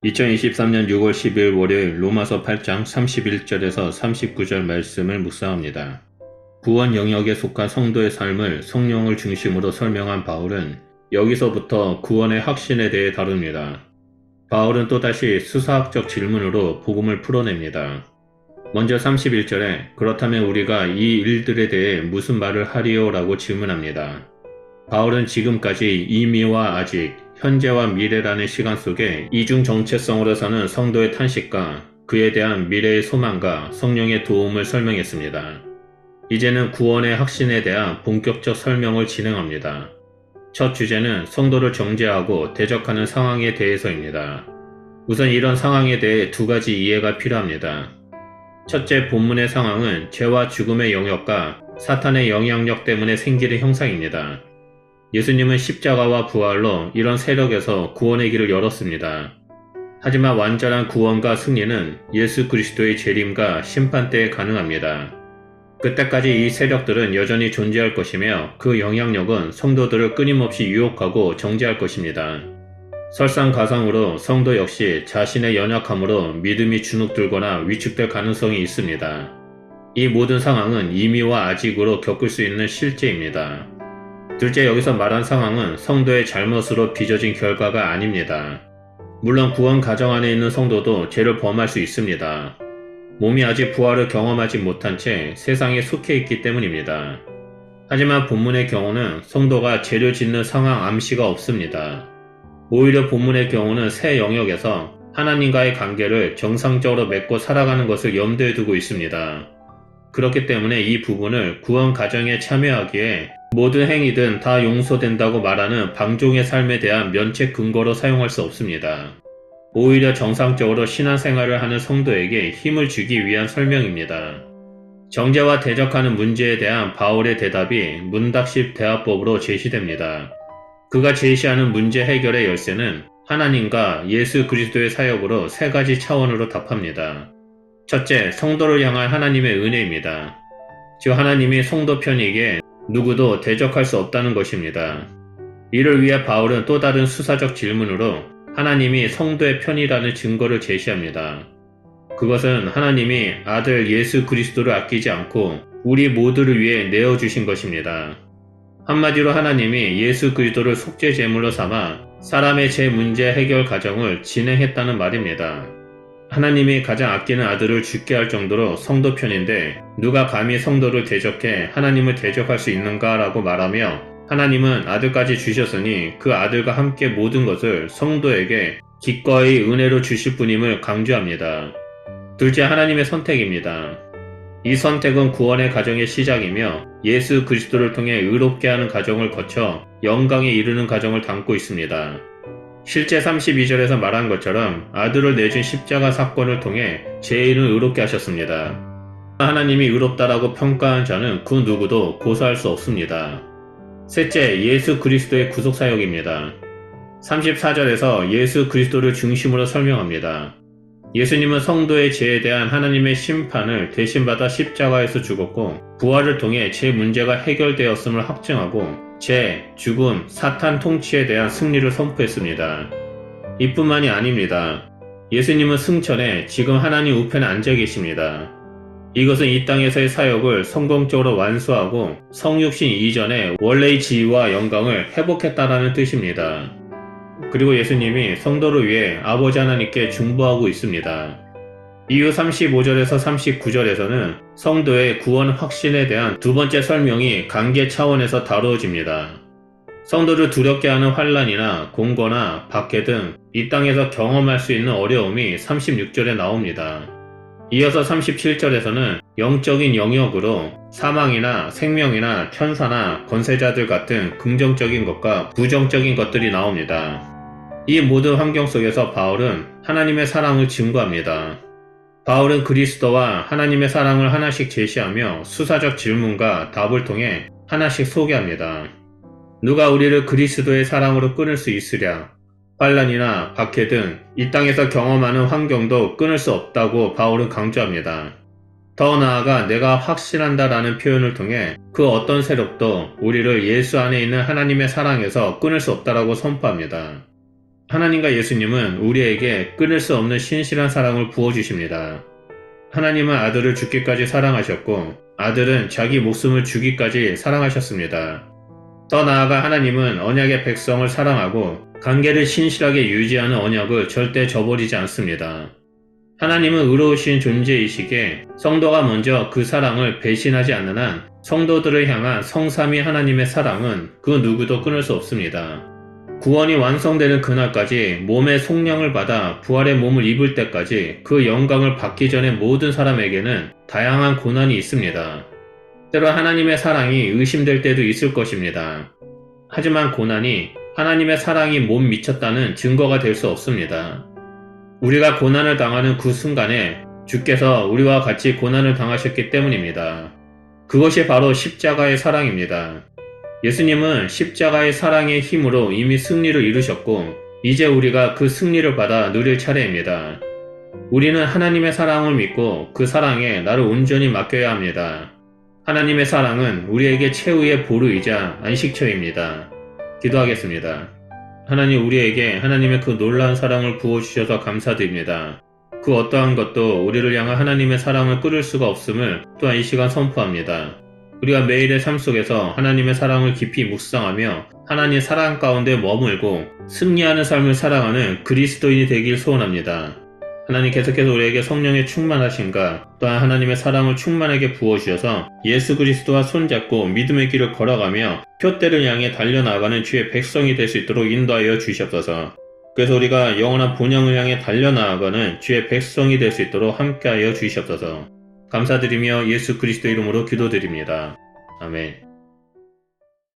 2023년 6월 10일 월요일 로마서 8장 31절에서 39절 말씀을 묵상합니다. 구원 영역에 속한 성도의 삶을 성령을 중심으로 설명한 바울은 여기서부터 구원의 확신에 대해 다룹니다. 바울은 또다시 수사학적 질문으로 복음을 풀어냅니다. 먼저 31절에 그렇다면 우리가 이 일들에 대해 무슨 말을 하리요? 라고 질문합니다. 바울은 지금까지 이미와 아직, 현재와 미래라는 시간 속에 이중 정체성으로 사는 성도의 탄식과 그에 대한 미래의 소망과 성령의 도움을 설명했습니다. 이제는 구원의 확신에 대한 본격적 설명을 진행합니다. 첫 주제는 성도를 정죄하고 대적하는 상황에 대해서입니다. 우선 이런 상황에 대해 두 가지 이해가 필요합니다. 첫째, 본문의 상황은 죄와 죽음의 영역과 사탄의 영향력 때문에 생기는 형상입니다. 예수님은 십자가와 부활로 이런 세력에서 구원의 길을 열었습니다. 하지만 완전한 구원과 승리는 예수 그리스도의 재림과 심판 때에 가능합니다. 그때까지 이 세력들은 여전히 존재할 것이며 그 영향력은 성도들을 끊임없이 유혹하고 정죄할 것입니다. 설상가상으로 성도 역시 자신의 연약함으로 믿음이 주눅들거나 위축될 가능성이 있습니다. 이 모든 상황은 이미와 아직으로 겪을 수 있는 실제입니다. 둘째, 여기서 말한 상황은 성도의 잘못으로 빚어진 결과가 아닙니다. 물론 구원 가정 안에 있는 성도도 죄를 범할 수 있습니다. 몸이 아직 부활을 경험하지 못한 채 세상에 속해 있기 때문입니다. 하지만 본문의 경우는 성도가 죄를 짓는 상황 암시가 없습니다. 오히려 본문의 경우는 새 영역에서 하나님과의 관계를 정상적으로 맺고 살아가는 것을 염두에 두고 있습니다. 그렇기 때문에 이 부분을 구원 가정에 참여하기에 모든 행위든 다 용서된다고 말하는 방종의 삶에 대한 면책 근거로 사용할 수 없습니다. 오히려 정상적으로 신앙생활을 하는 성도에게 힘을 주기 위한 설명입니다. 정죄와 대적하는 문제에 대한 바울의 대답이 문답식 대화법으로 제시됩니다. 그가 제시하는 문제 해결의 열쇠는 하나님과 예수 그리스도의 사역으로 세 가지 차원으로 답합니다. 첫째, 성도를 향한 하나님의 은혜입니다. 즉 하나님이 성도 편이기에 누구도 대적할 수 없다는 것입니다. 이를 위해 바울은 또 다른 수사적 질문으로 하나님이 성도의 편이라는 증거를 제시합니다. 그것은 하나님이 아들 예수 그리스도를 아끼지 않고 우리 모두를 위해 내어주신 것입니다. 한마디로 하나님이 예수 그리스도를 속죄 제물로 삼아 사람의 죄 문제 해결 과정을 진행했다는 말입니다. 하나님이 가장 아끼는 아들을 죽게 할 정도로 성도 편인데 누가 감히 성도를 대적해 하나님을 대적할 수 있는가 라고 말하며 하나님은 아들까지 주셨으니 그 아들과 함께 모든 것을 성도에게 기꺼이 은혜로 주실 분임을 강조합니다. 둘째, 하나님의 선택입니다. 이 선택은 구원의 과정의 시작이며 예수 그리스도를 통해 의롭게 하는 과정을 거쳐 영광에 이르는 과정을 담고 있습니다. 실제 32절에서 말한 것처럼 아들을 내준 십자가 사건을 통해 죄인을 의롭게 하셨습니다. 하나님이 의롭다라고 평가한 자는 그 누구도 고소할 수 없습니다. 셋째, 예수 그리스도의 구속사역입니다. 34절에서 예수 그리스도를 중심으로 설명합니다. 예수님은 성도의 죄에 대한 하나님의 심판을 대신받아 십자가에서 죽었고 부활을 통해 죄 문제가 해결되었음을 확증하고 죄, 죽음, 사탄 통치에 대한 승리를 선포했습니다. 이뿐만이 아닙니다. 예수님은 승천해 지금 하나님 우편에 앉아 계십니다. 이것은 이 땅에서의 사역을 성공적으로 완수하고 성육신 이전에 원래의 지위와 영광을 회복했다라는 뜻입니다. 그리고 예수님이 성도를 위해 아버지 하나님께 중보하고 있습니다. 이후 35절에서 39절에서는 성도의 구원 확신에 대한 두 번째 설명이 관계 차원에서 다루어집니다. 성도를 두렵게 하는 환난이나 공고나 박해 등 이 땅에서 경험할 수 있는 어려움이 36절에 나옵니다. 이어서 37절에서는 영적인 영역으로 사망이나 생명이나 천사나 권세자들 같은 긍정적인 것과 부정적인 것들이 나옵니다. 이 모든 환경 속에서 바울은 하나님의 사랑을 증거합니다. 바울은 그리스도와 하나님의 사랑을 하나씩 제시하며 수사적 질문과 답을 통해 하나씩 소개합니다. 누가 우리를 그리스도의 사랑으로 끊을 수 있으랴? 환난이나 박해 등 이 땅에서 경험하는 환경도 끊을 수 없다고 바울은 강조합니다. 더 나아가 내가 확신한다라는 표현을 통해 그 어떤 세력도 우리를 예수 안에 있는 하나님의 사랑에서 끊을 수 없다라고 선포합니다. 하나님과 예수님은 우리에게 끊을 수 없는 신실한 사랑을 부어주십니다. 하나님은 아들을 죽기까지 사랑하셨고 아들은 자기 목숨을 주기까지 사랑하셨습니다. 더 나아가 하나님은 언약의 백성을 사랑하고 관계를 신실하게 유지하는 언약을 절대 저버리지 않습니다. 하나님은 의로우신 존재이시기에 성도가 먼저 그 사랑을 배신하지 않는 한 성도들을 향한 성삼위 하나님의 사랑은 그 누구도 끊을 수 없습니다. 구원이 완성되는 그날까지 몸의 속량을 받아 부활의 몸을 입을 때까지 그 영광을 받기 전에 모든 사람에게는 다양한 고난이 있습니다. 때로 하나님의 사랑이 의심될 때도 있을 것입니다. 하지만 고난이 하나님의 사랑이 못 미쳤다는 증거가 될 수 없습니다. 우리가 고난을 당하는 그 순간에 주께서 우리와 같이 고난을 당하셨기 때문입니다. 그것이 바로 십자가의 사랑입니다. 예수님은 십자가의 사랑의 힘으로 이미 승리를 이루셨고 이제 우리가 그 승리를 받아 누릴 차례입니다. 우리는 하나님의 사랑을 믿고 그 사랑에 나를 온전히 맡겨야 합니다. 하나님의 사랑은 우리에게 최후의 보루이자 안식처입니다. 기도하겠습니다. 하나님, 우리에게 하나님의 그 놀라운 사랑을 부어주셔서 감사드립니다. 그 어떠한 것도 우리를 향한 하나님의 사랑을 끊을 수가 없음을 또한 이 시간 선포합니다. 우리가 매일의 삶 속에서 하나님의 사랑을 깊이 묵상하며 하나님의 사랑 가운데 머물고 승리하는 삶을 살아가는 그리스도인이 되길 소원합니다. 하나님, 계속해서 우리에게 성령의 충만하심과 또한 하나님의 사랑을 충만하게 부어주셔서 예수 그리스도와 손잡고 믿음의 길을 걸어가며 표대를 향해 달려나가는 주의 백성이 될 수 있도록 인도하여 주시옵소서. 그래서 우리가 영원한 본향을 향해 달려나가는 주의 백성이 될 수 있도록 함께하여 주시옵소서. 감사드리며 예수 그리스도 이름으로 기도드립니다. 아멘.